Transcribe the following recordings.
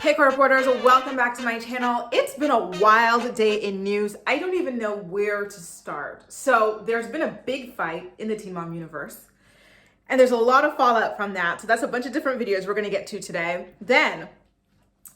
Hey reporters, welcome back to my channel. It's been a wild day in news. I don't even know where to start. So there's been a big fight in the Teen Mom universe, and there's a lot of fallout from that. So that's a bunch of different videos we're gonna get to today. Then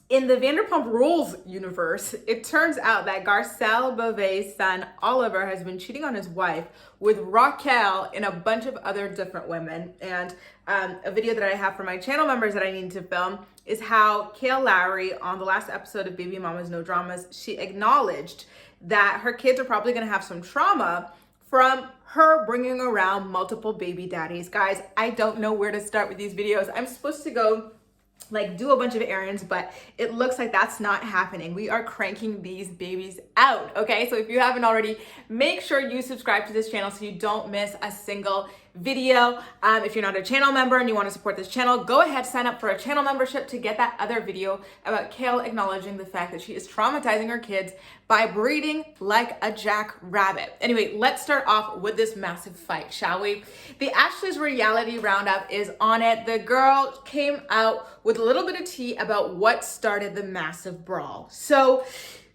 in the Vanderpump Rules universe, it turns out that Garcelle Beauvais' son Oliver has been cheating on his wife with Raquel and a bunch of other different women. And a video that I have for my channel members that I need to film is how Kale Lowry, on the last episode of Baby Mamas No Dramas, she acknowledged that her kids are probably gonna have some trauma from her bringing around multiple baby daddies. Guys, I don't know where to start with these videos. I'm supposed to go do a bunch of errands, but it looks like that's not happening. We are cranking these babies out, okay? So if you haven't already, make sure you subscribe to this channel so you don't miss a single video. If you're not a channel member and you want to support this channel, go ahead, sign up for a channel membership to get that other video about Kale acknowledging the fact that she is traumatizing her kids by breeding like a jackrabbit. Anyway, let's start off with this massive fight, shall we? The Ashley's reality roundup is on it. The girl came out with a little bit of tea about what started the massive brawl. So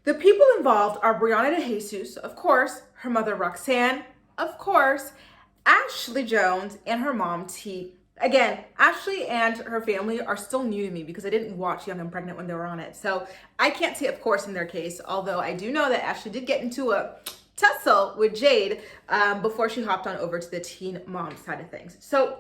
the people involved are Briana Dejesus, of course, her mother Roxanne, of course, Ashley Jones, and her mom T. Again, Ashley and her family are still new to me because I didn't watch Young and Pregnant when they were on it. So I can't say, of course, in their case, although I do know that Ashley did get into a tussle with Jade before she hopped on over to the Teen Mom side of things. So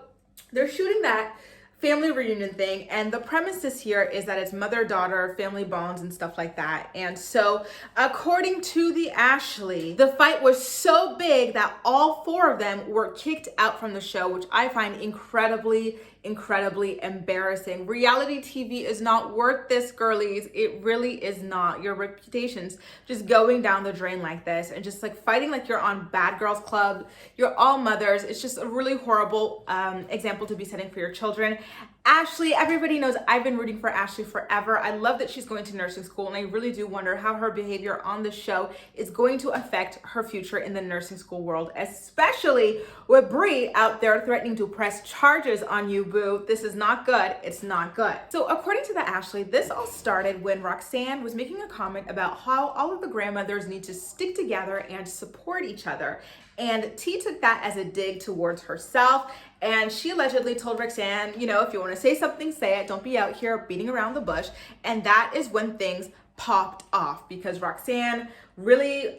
they're shooting that family reunion thing, and the premises here is that it's mother-daughter, family bonds, and stuff like that. And so, according to the Ashley, the fight was so big that all four of them were kicked out from the show, which I find incredibly embarrassing. Reality TV is not worth this, girlies. It really is not. Your reputation's just going down the drain like this, and just fighting like you're on Bad Girls Club. You're all mothers. It's just a really horrible example to be setting for your children. Ashley, everybody knows I've been rooting for Ashley forever. I love that she's going to nursing school, and I really do wonder how her behavior on the show is going to affect her future in the nursing school world, especially with Brie out there threatening to press charges on you, boo. This is not good. It's not good. So according to the Ashley, this all started when Roxanne was making a comment about how all of the grandmothers need to stick together and support each other. And T took that as a dig towards herself. And she allegedly told Roxanne, you know, if you want to say something, say it. Don't be out here beating around the bush. And that is when things popped off, because Roxanne really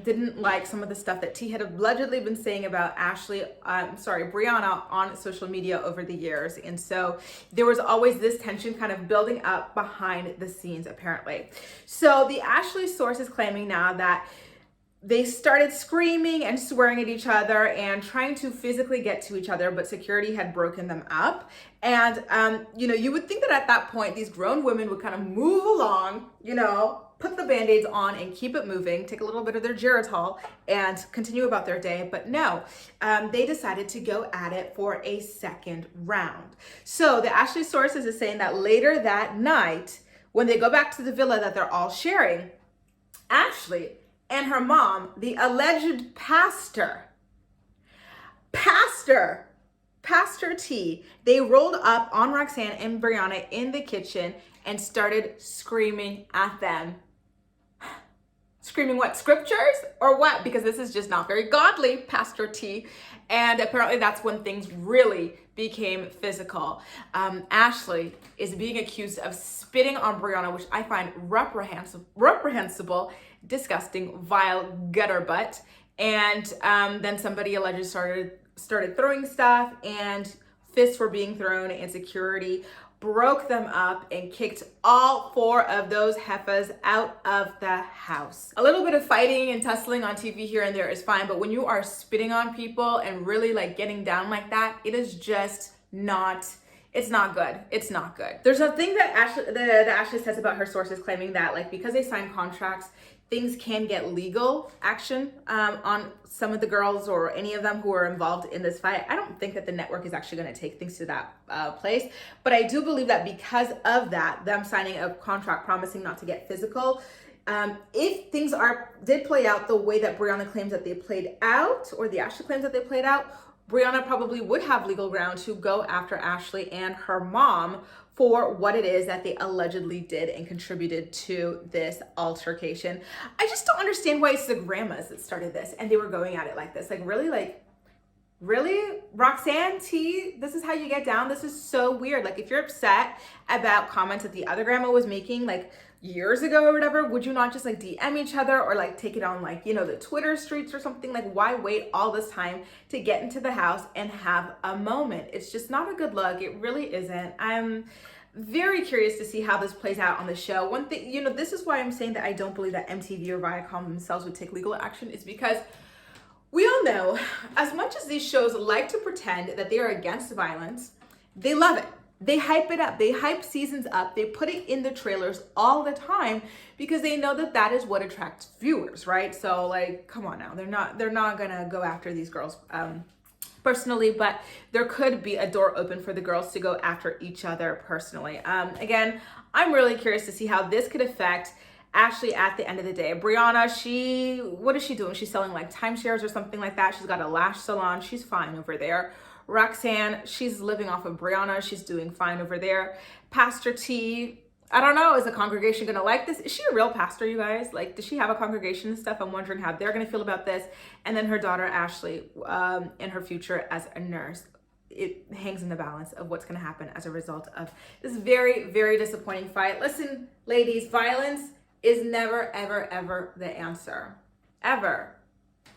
didn't like some of the stuff that T had allegedly been saying about Briana on social media over the years. And so there was always this tension kind of building up behind the scenes, apparently. So the Ashley source is claiming now that they started screaming and swearing at each other and trying to physically get to each other, but security had broken them up. And, you know, you would think that at that point, these grown women would kind of move along, you know, put the Band-Aids on and keep it moving, take a little bit of their Geritol and continue about their day. But no, they decided to go at it for a second round. So the Ashley sources is saying that later that night, when they go back to the villa that they're all sharing, Ashley and her mom, the alleged pastor T, they rolled up on Roxanne and Briana in the kitchen and started screaming at them. Screaming what, scriptures or what? Because this is just not very godly, Pastor T. And apparently that's when things really became physical. Ashley is being accused of spitting on Briana, which I find reprehensible, disgusting, vile, gutter butt. And then somebody allegedly started throwing stuff, and fists were being thrown, and security broke them up and kicked all four of those heifers out of the house. A little bit of fighting and tussling on TV here and there is fine, but when you are spitting on people and really getting down like that, it is just not, it's not good. It's not good. There's a thing that Ashley says about her sources claiming that because they sign contracts, things can get legal action on some of the girls or any of them who are involved in this fight. I don't think that the network is actually going to take things to that place, but I do believe that because of that, them signing a contract promising not to get physical, if things did play out the way that Briana claims that they played out, or the Ashley claims that they played out, Briana probably would have legal ground to go after Ashley and her mom for what it is that they allegedly did and contributed to this altercation. I just don't understand why it's the grandmas that started this and they were going at it like this. Really? Roxanne T, this is how you get down? This is so weird. Like, if you're upset about comments that the other grandma was making like years ago or whatever, would you not just like DM each other or like take it on like, the Twitter streets or something? Like, why wait all this time to get into the house and have a moment? It's just not a good look. It really isn't. I'm very curious to see how this plays out on the show. One thing, this is why I'm saying that I don't believe that MTV or Viacom themselves would take legal action, is because we all know, as much as these shows like to pretend that they are against violence, they love it. They hype it up. They hype seasons up. They put it in the trailers all the time because they know that that is what attracts viewers, right? So like, come on now. They're not gonna go after these girls personally, but there could be a door open for the girls to go after each other personally. Again, I'm really curious to see how this could affect Ashley at the end of the day. Briana, what is she doing? She's selling like timeshares or something like that. She's got a lash salon. She's fine over there. Roxanne, she's living off of Briana. She's doing fine over there. Pastor T, I don't know. Is the congregation going to like this? Is she a real pastor, you guys? Like, does she have a congregation and stuff? I'm wondering how they're going to feel about this. And then her daughter, Ashley, in her future as a nurse. It hangs in the balance of what's going to happen as a result of this very, very disappointing fight. Listen, ladies, violence is never, ever, ever the answer. Ever.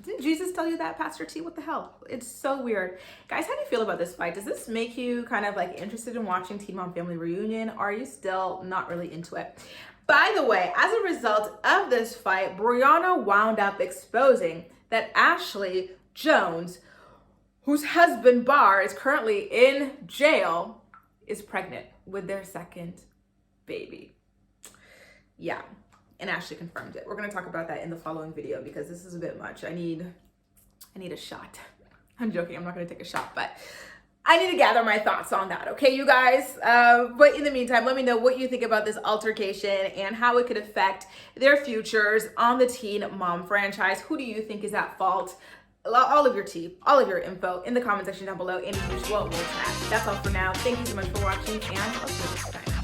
Didn't Jesus tell you that, Pastor T? What the hell? It's so weird. Guys, how do you feel about this fight? Does this make you kind of like interested in watching Teen Mom Family Reunion? Or are you still not really into it? By the way, as a result of this fight, Briana wound up exposing that Ashley Jones, whose husband Barr is currently in jail, is pregnant with their second baby. Yeah. And Ashley confirmed it. We're going to talk about that in the following video because this is a bit much. I need a shot. I'm joking. I'm not going to take a shot, but I need to gather my thoughts on that. Okay, you guys? But in the meantime, let me know what you think about this altercation and how it could affect their futures on the Teen Mom franchise. Who do you think is at fault? All of your tea, all of your info in the comment section down below. And as usual, we'll chat. That's all for now. Thank you so much for watching, and I'll see you next time.